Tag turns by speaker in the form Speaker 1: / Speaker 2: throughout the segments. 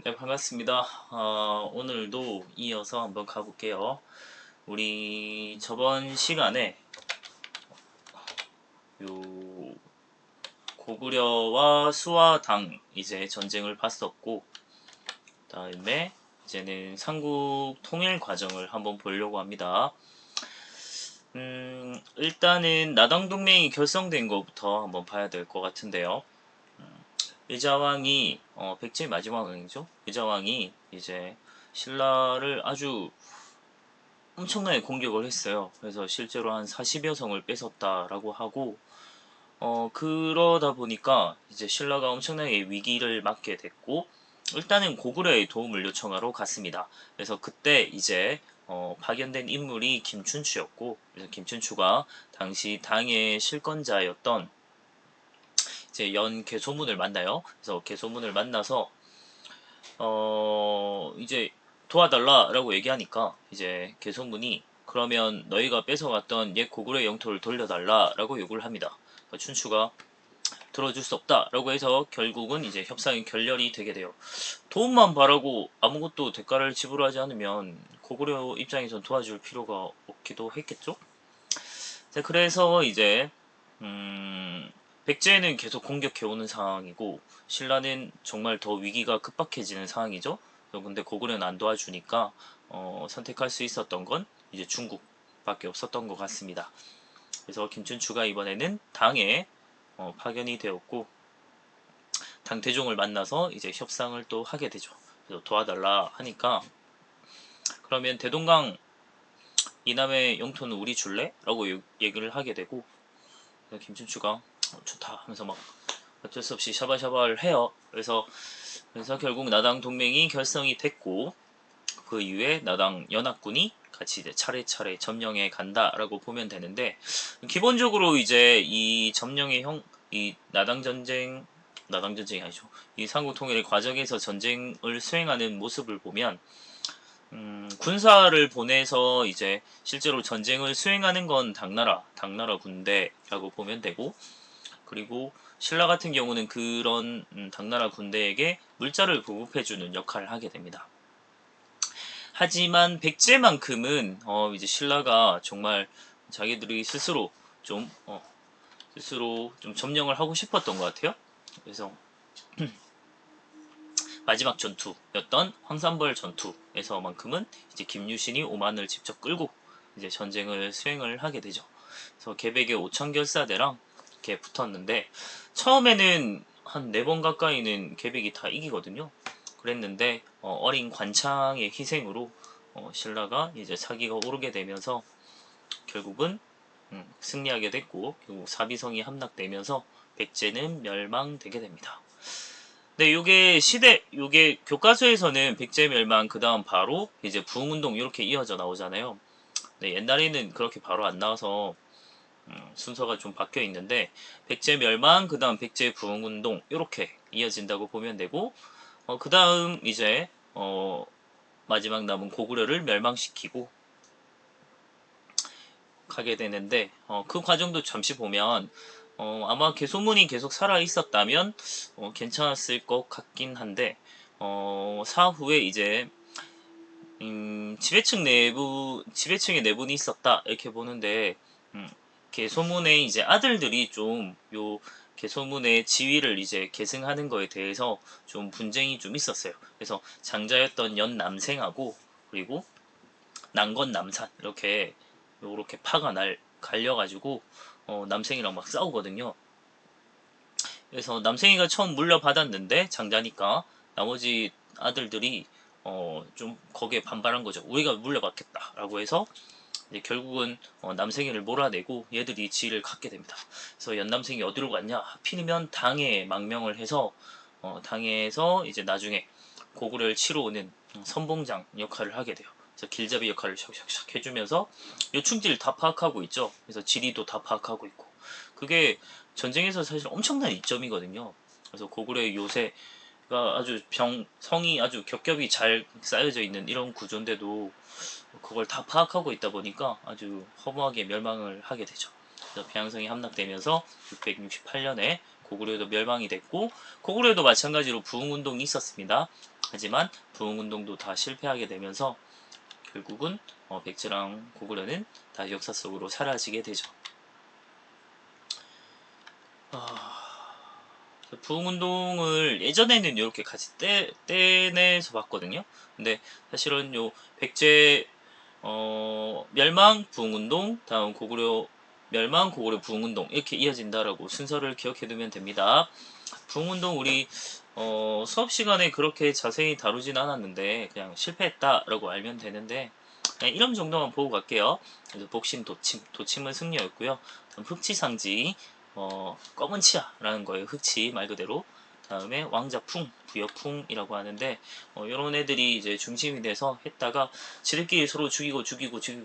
Speaker 1: 네, 반갑습니다. 오늘도 이어서 한번 가볼게요. 우리 저번 시간에 요 고구려와 수화당 이제 전쟁을 봤었고, 다음에 이제는 삼국 통일 과정을 한번 보려고 합니다. 일단은 나당 동맹이 결성된 것부터 한번 봐야 될 것 같은데요. 의자왕이 백제의 마지막 왕이죠. 의자왕이 이제 신라를 아주 엄청나게 공격을 했어요. 그래서 실제로 한 40여 성을 뺏었다라고 하고, 그러다 보니까 이제 신라가 엄청나게 위기를 맞게 됐고, 일단은 고구려의 도움을 요청하러 갔습니다. 그래서 그때 이제 파견된 인물이 김춘추였고, 그래서 김춘추가 당시 당의 실권자였던 이제 개소문을 만나요. 그래서 개소문을 만나서 이제 도와달라라고 얘기하니까 이제 개소문이 그러면 너희가 뺏어갔던 옛 고구려의 영토를 돌려달라라고 요구를 합니다. 그러니까 춘추가 들어줄 수 없다라고 해서 결국은 이제 협상이 결렬이 되게 돼요. 도움만 바라고 아무것도 대가를 지불하지 않으면 고구려 입장에선 도와줄 필요가 없기도 했겠죠. 자, 그래서 이제 백제는 계속 공격해오는 상황이고 신라는 정말 더 위기가 급박해지는 상황이죠. 근데 고구려는 안 도와주니까 선택할 수 있었던 건 이제 중국밖에 없었던 것 같습니다. 그래서 김춘추가 이번에는 당에 파견이 되었고 당태종을 만나서 이제 협상을 또 하게 되죠. 그래서 도와달라 하니까 그러면 대동강 이남의 영토는 우리 줄래? 라고 얘기를 하게 되고 김춘추가 좋다 하면서 막 어쩔 수 없이 샤바샤바를 해요. 그래서 결국 나당 동맹이 결성이 됐고 그 이후에 나당 연합군이 같이 이제 차례차례 점령해 간다라고 보면 되는데 기본적으로 이제 이 점령의 이 나당 전쟁이 아니죠. 이 삼국 통일의 과정에서 전쟁을 수행하는 모습을 보면 군사를 보내서 이제 실제로 전쟁을 수행하는 건 당나라 군대라고 보면 되고 그리고 신라 같은 경우는 그런 당나라 군대에게 물자를 보급해주는 역할을 하게 됩니다. 하지만 백제만큼은 이제 신라가 정말 자기들이 스스로 좀 점령을 하고 싶었던 것 같아요. 그래서 마지막 전투였던 황산벌 전투에서만큼은 이제 김유신이 오만을 직접 끌고 이제 전쟁을 수행을 하게 되죠. 그래서 개백의 5,000결사대랑 이렇게 붙었는데 처음에는 한 4번 가까이는 개백이 다 이기거든요. 그랬는데 어린 관창의 희생으로 신라가 이제 사기가 오르게 되면서 결국은 승리하게 됐고 결국 사비성이 함락되면서 백제는 멸망되게 됩니다. 네, 요게 교과서에서는 백제 멸망 그 다음 바로 이제 부흥운동 이렇게 이어져 나오잖아요. 네, 옛날에는 그렇게 바로 안 나와서 순서가 좀 바뀌어 있는데 백제 멸망 그 다음 백제 부흥운동 이렇게 이어진다고 보면 되고 그 다음 이제 마지막 남은 고구려를 멸망시키고 가게 되는데 그 과정도 잠시 보면 아마 개소문이 계속 살아 있었다면 괜찮았을 것 같긴 한데 사후에 이제 지배층의 내분이 있었다 이렇게 보는데 개소문의 이제 아들들이 좀 요 개소문의 지위를 이제 계승하는 거에 대해서 좀 분쟁이 좀 있었어요. 그래서 장자였던 연남생하고 그리고 난건 남산 이렇게 요렇게 파가 갈려가지고 남생이랑 막 싸우거든요. 그래서 남생이가 처음 물려받았는데 장자니까 나머지 아들들이 좀 거기에 반발한 거죠. 우리가 물려받겠다라고 해서 이제 결국은 남생이를 몰아내고 얘들이 지위를 갖게 됩니다. 그래서 연남생이 어디로 갔냐? 하필이면 당에 망명을 해서 당에서 이제 나중에 고구려를 치러 오는 선봉장 역할을 하게 돼요. 그래서 길잡이 역할을 샥샥샥 해주면서 요충지를 다 파악하고 있죠. 그래서 지리도 다 파악하고 있고 그게 전쟁에서 사실 엄청난 이점이거든요. 그래서 고구려의 요새가 아주 성이 아주 겹겹이 잘 쌓여져 있는 이런 구조인데도 그걸 다 파악하고 있다 보니까 아주 허무하게 멸망을 하게 되죠. 그래서 배양성이 함락되면서 668년에 고구려도 멸망이 됐고 고구려도 마찬가지로 부흥운동이 있었습니다. 하지만 부흥운동도 다 실패하게 되면서 결국은 백제랑 고구려는 다 역사 속으로 사라지게 되죠. 부흥운동을 예전에는 이렇게 같이 떼내서 봤거든요. 근데 사실은 요 백제 멸망 부흥운동, 다음 고구려 멸망 고구려 부흥운동 이렇게 이어진다라고 순서를 기억해두면 됩니다. 부흥운동 우리 수업 시간에 그렇게 자세히 다루진 않았는데 그냥 실패했다라고 알면 되는데 그냥 이름 정도만 보고 갈게요. 그래서 복심 도침은 승려였고요. 흑치상지 검은 치아라는 거예요. 흑치 말 그대로. 다음에 왕자풍, 부여풍이라고 하는데 이런 애들이 이제 중심이 돼서 했다가 지들끼리 서로 죽이고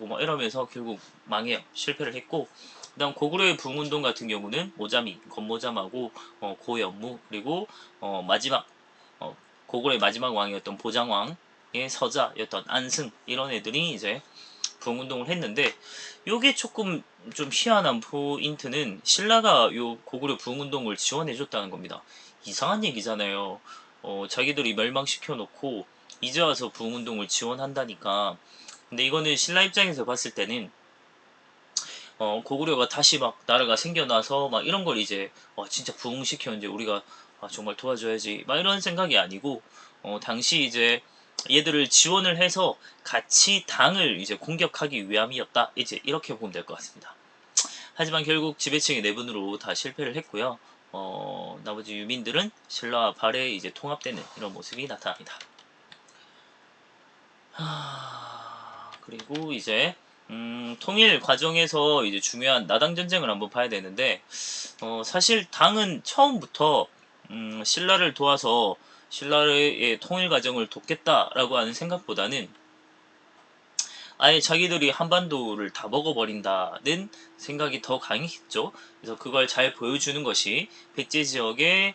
Speaker 1: 막 이러면서 결국 망해요. 실패를 했고 그다음 고구려의 부흥운동 같은 경우는 모자미, 건모잠하고 고연무 그리고 마지막 고구려의 마지막 왕이었던 보장왕의 서자였던 안승 이런 애들이 이제 부흥운동을 했는데 요게 조금 좀 희한한 포인트는 신라가 요 고구려 부흥운동을 지원해줬다는 겁니다. 이상한 얘기잖아요. 자기들이 멸망시켜 놓고 이제 와서 부흥운동을 지원한다니까. 근데 이거는 신라 입장에서 봤을 때는 고구려가 다시 막 나라가 생겨나서 막 이런 걸 이제 진짜 부흥시켰는데 우리가 정말 도와줘야지 막 이런 생각이 아니고 당시 이제 얘들을 지원을 해서 같이 당을 이제 공격하기 위함이었다. 이제 이렇게 보면 될 것 같습니다. 하지만 결국 지배층의 내분으로 다 실패를 했고요. 나머지 유민들은 신라와 발해 이제 통합되는 이런 모습이 나타납니다. 그리고 이제 통일 과정에서 이제 중요한 나당 전쟁을 한번 봐야 되는데 사실 당은 처음부터 신라를 도와서 신라의 통일 과정을 돕겠다라고 하는 생각보다는 아예 자기들이 한반도를 다 먹어버린다는 생각이 더 강했죠. 그래서 그걸 잘 보여주는 것이 백제 지역에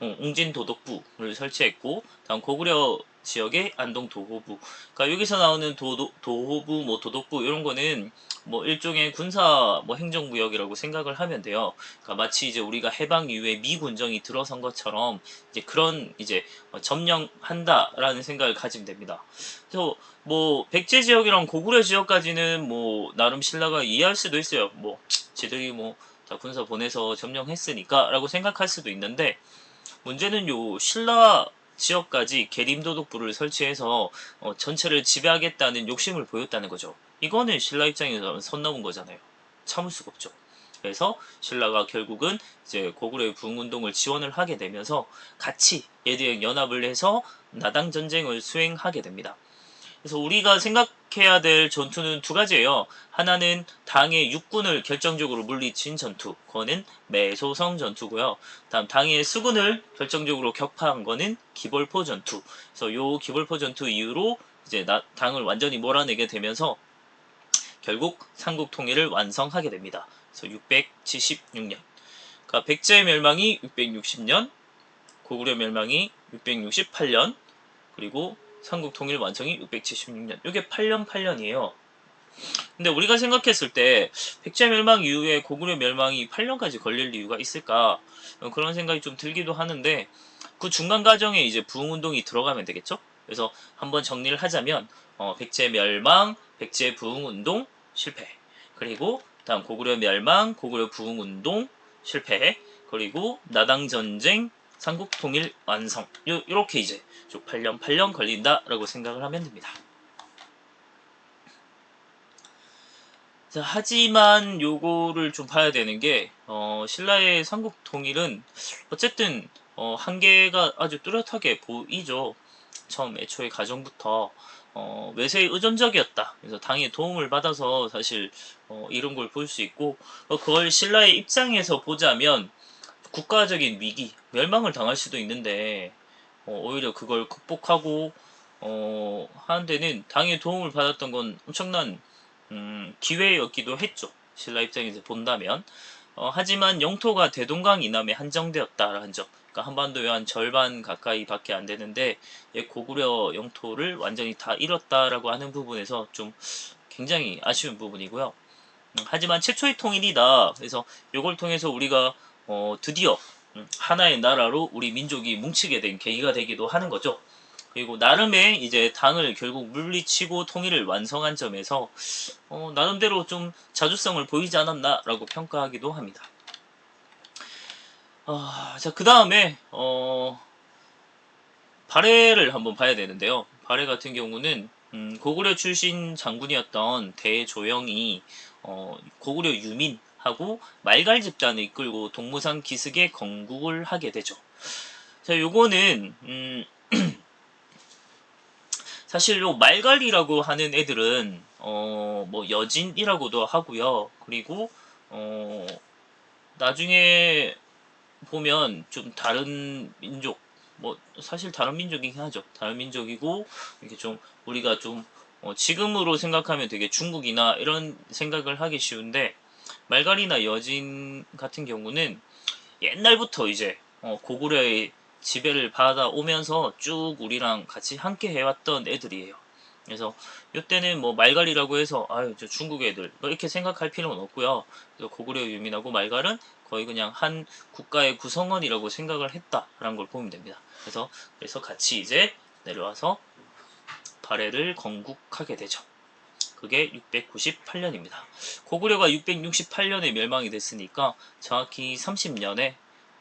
Speaker 1: 웅진 도독부를 설치했고, 다음 고구려 지역의 안동 도호부. 그러니까 여기서 나오는 도호부, 뭐 도독부 이런 거는 뭐 일종의 군사 뭐 행정구역이라고 생각을 하면 돼요. 그러니까 마치 이제 우리가 해방 이후에 미 군정이 들어선 것처럼 이제 그런 이제 점령한다라는 생각을 가지면 됩니다. 그래서 뭐 백제 지역이랑 고구려 지역까지는 뭐 나름 신라가 이해할 수도 있어요. 뭐 지들이 뭐 다 군사 보내서 점령했으니까라고 생각할 수도 있는데 문제는 요 신라 지역까지 계림도독부를 설치해서 전체를 지배하겠다는 욕심을 보였다는 거죠. 이거는 신라 입장에서는 선 넘은 거잖아요. 참을 수가 없죠. 그래서 신라가 결국은 이제 고구려의 부흥운동을 지원을 하게 되면서 같이 얘들이랑 연합을 해서 나당 전쟁을 수행하게 됩니다. 그래서 우리가 생각해야 될 전투는 두 가지예요. 하나는 당의 육군을 결정적으로 물리친 전투, 그거는 매소성 전투고요. 다음 당의 수군을 결정적으로 격파한 거는 기벌포 전투. 그래서 요 기벌포 전투 이후로 이제 당을 완전히 몰아내게 되면서 결국 삼국 통일을 완성하게 됩니다. 그래서 676년. 그러니까 백제 멸망이 660년, 고구려 멸망이 668년, 그리고 삼국 통일 완성이 676년. 이게 8년 8년이에요. 근데 우리가 생각했을 때 백제 멸망 이후에 고구려 멸망이 8년까지 걸릴 이유가 있을까? 그런 생각이 좀 들기도 하는데 그 중간 과정에 이제 부흥운동이 들어가면 되겠죠? 그래서 한번 정리를 하자면 백제 멸망, 백제 부흥운동 실패. 그리고 다음 고구려 멸망, 고구려 부흥운동 실패. 그리고 나당 전쟁, 삼국 통일 완성. 이렇게 이제 8년 걸린다라고 생각을 하면 됩니다. 자, 하지만 요거를 좀 봐야 되는 게 신라의 삼국 통일은 어쨌든 한계가 아주 뚜렷하게 보이죠. 처음 애초에 가정부터 외세에 의존적이었다. 그래서 당의 도움을 받아서 사실 이런 걸 볼 수 있고 그걸 신라의 입장에서 보자면 국가적인 위기, 멸망을 당할 수도 있는데 오히려 그걸 극복하고 하는 데는 당의 도움을 받았던 건 엄청난 기회였기도 했죠. 신라 입장에서 본다면. 하지만 영토가 대동강 이남에 한정되었다라는 점. 그러니까 한반도의 한 절반 가까이밖에 안 되는데 고구려 영토를 완전히 다 잃었다라고 하는 부분에서 좀 굉장히 아쉬운 부분이고요. 하지만 최초의 통일이다. 그래서 이걸 통해서 우리가 드디어 하나의 나라로 우리 민족이 뭉치게 된 계기가 되기도 하는 거죠. 그리고 나름의 이제 당을 결국 물리치고 통일을 완성한 점에서 나름대로 좀 자주성을 보이지 않았나라고 평가하기도 합니다. 자, 그 다음에 발해를 한번 봐야 되는데요. 발해 같은 경우는 고구려 출신 장군이었던 대조영이 고구려 유민하고 말갈 집단을 이끌고 동무산 기슭에 건국을 하게 되죠. 자, 요거는 사실 요 말갈이라고 하는 애들은 뭐 여진이라고도 하고요. 그리고 나중에 보면 좀 다른 민족, 뭐 사실 다른 민족이긴 하죠. 다른 민족이고 이렇게 좀 우리가 좀 지금으로 생각하면 되게 중국이나 이런 생각을 하기 쉬운데, 말갈이나 여진 같은 경우는 옛날부터 이제 고구려의 지배를 받아오면서 쭉 우리랑 같이 함께 해왔던 애들이에요. 그래서 이때는 뭐 말갈이라고 해서 아유 저 중국 애들 뭐 이렇게 생각할 필요는 없고요. 고구려 유민하고 말갈은 거의 그냥 한 국가의 구성원이라고 생각을 했다라는 걸 보면 됩니다. 그래서 같이 이제 내려와서 발해를 건국하게 되죠. 그게 698년입니다. 고구려가 668년에 멸망이 됐으니까 정확히 30년에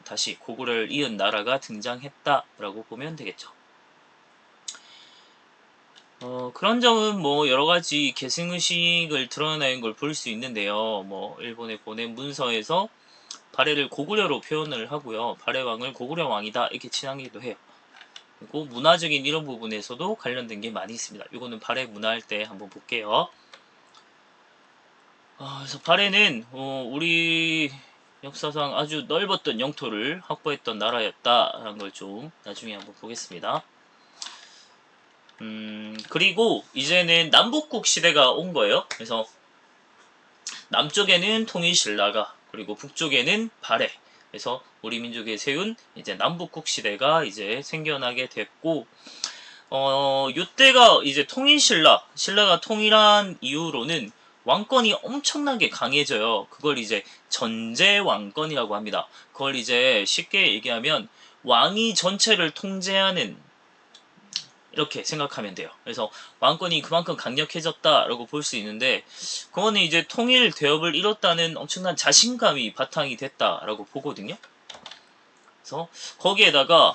Speaker 1: 다시 고구려를 이은 나라가 등장했다라고 보면 되겠죠. 그런 점은 뭐 여러가지 계승의식을 드러내는 걸 볼 수 있는데요. 뭐 일본에 보낸 문서에서 발해를 고구려로 표현을 하고요. 발해왕을 고구려 왕이다 이렇게 칭하기도 해요. 그리고 문화적인 이런 부분에서도 관련된 게 많이 있습니다. 이거는 발해 문화할 때 한번 볼게요. 그래서 발해는 우리 역사상 아주 넓었던 영토를 확보했던 나라였다라는 걸 좀 나중에 한번 보겠습니다. 그리고 이제는 남북국 시대가 온 거예요. 그래서 남쪽에는 통일신라가, 그리고 북쪽에는 발해. 그래서 우리 민족이 세운 이제 남북국 시대가 이제 생겨나게 됐고, 요때가 이제 신라가 통일한 이후로는 왕권이 엄청나게 강해져요. 그걸 이제 전제왕권이라고 합니다. 그걸 이제 쉽게 얘기하면 왕이 전체를 통제하는, 이렇게 생각하면 돼요. 그래서 왕권이 그만큼 강력해졌다라고 볼 수 있는데, 그거는 이제 통일 대업을 이뤘다는 엄청난 자신감이 바탕이 됐다라고 보거든요. 그래서 거기에다가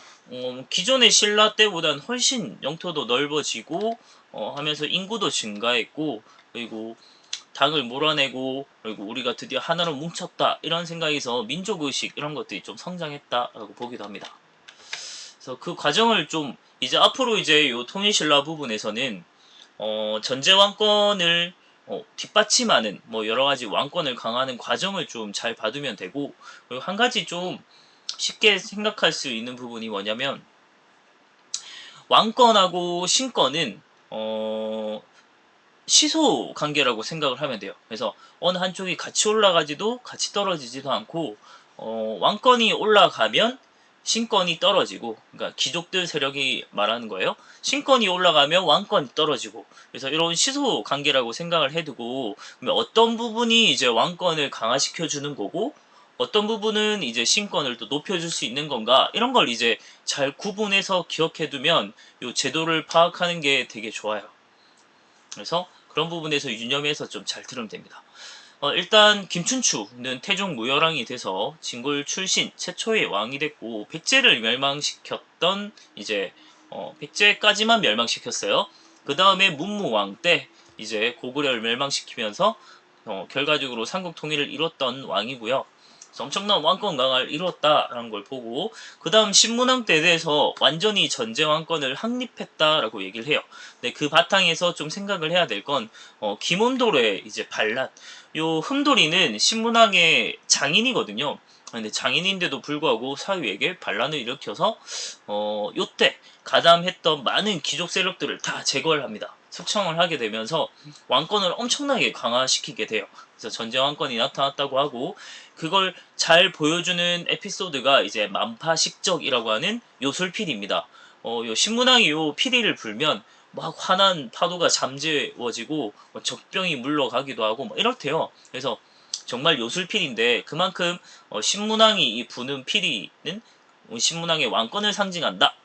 Speaker 1: 기존의 신라 때보다는 훨씬 영토도 넓어지고 하면서 인구도 증가했고, 그리고 당을 몰아내고, 그리고 우리가 드디어 하나로 뭉쳤다 이런 생각에서 민족의식 이런 것들이 좀 성장했다라고 보기도 합니다. 그래서 그 과정을 좀 이제 앞으로 이제 요 통일신라 부분에서는 전제 왕권을 뒷받침하는 뭐 여러 가지 왕권을 강화하는 과정을 좀 잘 봐두면 되고, 그리고 한 가지 좀 쉽게 생각할 수 있는 부분이 뭐냐면, 왕권하고 신권은 시소 관계라고 생각을 하면 돼요. 그래서 어느 한쪽이 같이 올라가지도 같이 떨어지지도 않고, 왕권이 올라가면 신권이 떨어지고, 그러니까 귀족들 세력이 말하는 거예요. 신권이 올라가면 왕권이 떨어지고, 그래서 이런 시소 관계라고 생각을 해두고, 어떤 부분이 이제 왕권을 강화시켜 주는 거고, 어떤 부분은 이제 신권을 또 높여줄 수 있는 건가, 이런 걸 이제 잘 구분해서 기억해두면 이 제도를 파악하는 게 되게 좋아요. 그래서 그런 부분에서 유념해서 좀 잘 들으면 됩니다. 일단 김춘추는 태종 무열왕이 돼서 진골 출신 최초의 왕이 됐고, 백제를 멸망시켰던 이제 백제까지만 멸망시켰어요. 그 다음에 문무왕 때 이제 고구려를 멸망시키면서 결과적으로 삼국 통일을 이뤘던 왕이고요. 엄청난 왕권 강화를 이뤘다라는 걸 보고, 그 다음 신문왕 때에 대해서 완전히 전제 왕권을 확립했다라고 얘기를 해요. 근데 그 바탕에서 좀 생각을 해야 될 건 김원돌의 이제 반란. 요 흠돌이는 신문왕의 장인이거든요. 근데 장인인데도 불구하고 사위에게 반란을 일으켜서 요때 가담했던 많은 귀족 세력들을 다 제거를 합니다. 숙청을 하게 되면서 왕권을 엄청나게 강화시키게 돼요. 그래서 전제 왕권이 나타났다고 하고, 그걸 잘 보여주는 에피소드가 이제 만파식적이라고 하는 요술필입니다. 요 신문왕이 요 피리를 불면 막 화난 파도가 잠재워지고 적병이 물러가기도 하고 막 이렇대요. 그래서 정말 요술필인데 그만큼 신문왕이 이 부는 피리는 신문왕의 왕권을 상징한다